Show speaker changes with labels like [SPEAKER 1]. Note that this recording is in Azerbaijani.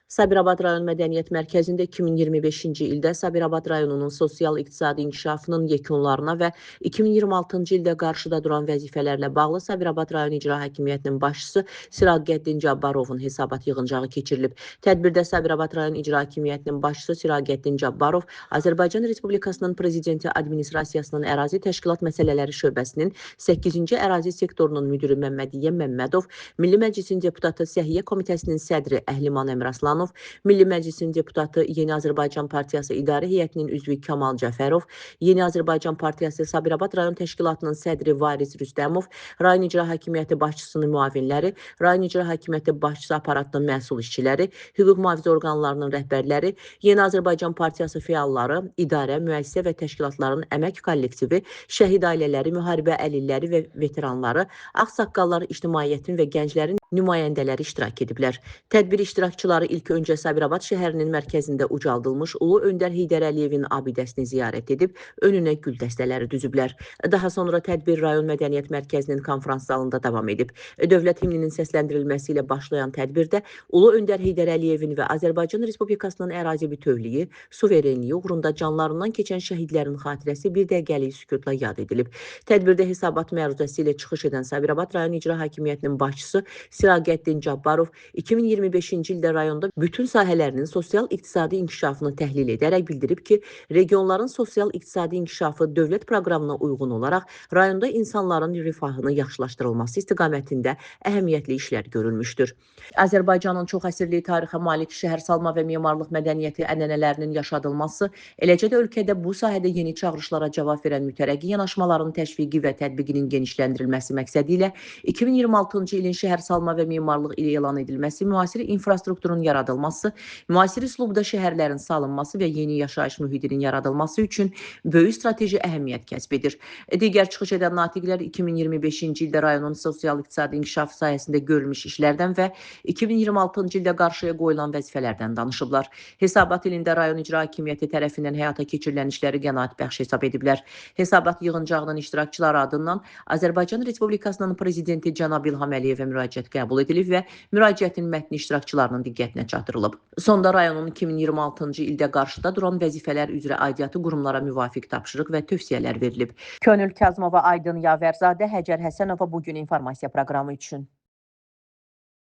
[SPEAKER 1] Sabirabad rayon Mədəniyyət Mərkəzində 2025-ci ildə Sabirabad rayonunun sosial-iqtisadi inkişafının yekunlarına və 2026-cı ildə qarşıda duran vəzifələrlə bağlı Sabirabad rayon İcra Hakimiyyətinin başçısı Siraqəddin Cabbarovun hesabat yığıncağı keçirilib. Tədbirdə Sabirabad rayon İcra Hakimiyyətinin başçısı Siraqəddin Cabbarov, Azərbaycan Respublikasının Prezidenti Administrasiyasının ərazi təşkilat məsələləri şöbəsinin 8-ci ərazi sektorunun müdiri Məmmədiyyə Məmmədov, Milli Məclisin deputatı Səhiyyə Komitəsinin sədri Əhliman Əmraslanov, Milli Məclisin deputatı Yeni Azərbaycan Partiyası İdarə Heyətinin üzvü Kamal Cəfərov, Yeni Azərbaycan Partiyası Sabirabad rayon təşkilatının sədri Varis Rüstəmov, rayon İcra Hakimiyyəti başçısının müavinləri, rayon İcra Hakimiyyəti başçısı aparatının məsul işçiləri, hüquq mühafizə orqanlarının rəhbərləri, Yeni Azərbaycan Partiyası fəalları, idarə, müəssisə və təşkilatların əmək kollektivi, şəhid ailələri, müharibə əlilləri və veteranları, ağsaqqallar, ictimaiyyətin və gənclərin nümayəndələri iştirak ediblər. Tədbir iştirakçıları ilk öncə Sabirabad şəhərinin mərkəzində ucaldılmış Ulu Öndər Heydər Əliyevin abidəsini ziyarət edib, önünə gül dəstələri düzüblər. Daha sonra tədbir rayon Mədəniyyət Mərkəzinin konfrans zalında davam edib. Dövlət himninin səsləndirilməsi ilə başlayan tədbirdə Ulu Öndər Heydər Əliyevin və Azərbaycan Respublikasının ərazi bütövlüyü, suverenliyi uğrunda canlarından keçən şəhidlərin xatirəsi bir dəqiqəlik sükutla yad edilib. Tədbirdə hesabat məruzəsi ilə çıxış edən Sabirabad rayon İcra Hakimiyyətinin başçısı Siraqəddin Cabbarov 2025-ci ildə rayonda bütün sahələrinin sosial-iqtisadi inkişafını təhlil edərək bildirib ki, regionların sosial-iqtisadi inkişafı dövlət proqramına uyğun olaraq rayonda insanların rifahını yaxşılaşdırılması istiqamətində əhəmiyyətli işlər görülmüşdür. Azərbaycanın çox əsirlik tarixə malik şəhərsalma və memarlıq mədəniyyəti ənənələrinin yaşadılması, eləcə də ölkədə bu sahədə yeni çağırışlara cavab verən mütərəqqi yanaşmaların təşviqi və tətbiqinin genişləndirilməsi məqsədi ilə 2026-cı ilin şəhərsalma və memarlıq ili elan edilməsi, müasir infrastrukturun yaradılması, müasir üslubda şəhərlərin salınması və yeni yaşayış mühitinin yaradılması üçün böyük strateji əhəmiyyət kəsb edir. Digər çıxış edən natiqlər 2025-ci ildə rayonun sosial-iqtisadi inkişafı sahəsində görülmüş işlərdən və 2026-cı ildə qarşıya qoyulan vəzifələrdən danışıblar. Hesabat ilində rayon İcra Hakimiyyəti tərəfindən həyata keçirilən işləri qənaətbəxş hesab ediblər. Hesabat yığıncağının iştirakçıları adından Azərbaycan Respublikasının Prezidenti cənab İlham Əliyevə müraciət qəbul edilib və müraciətin mətni iştirakçılarının diqqətinə çatdırılıb. Sonda rayonun 2026-cı ildə qarşıda duran vəzifələr üzrə aidiyyatı qurumlara müvafiq tapşırıq və tövsiyələr verilib. Könül Kazımova, Aydın Yavərzadə, Həcər Həsənova bugün informasiya proqramı üçün.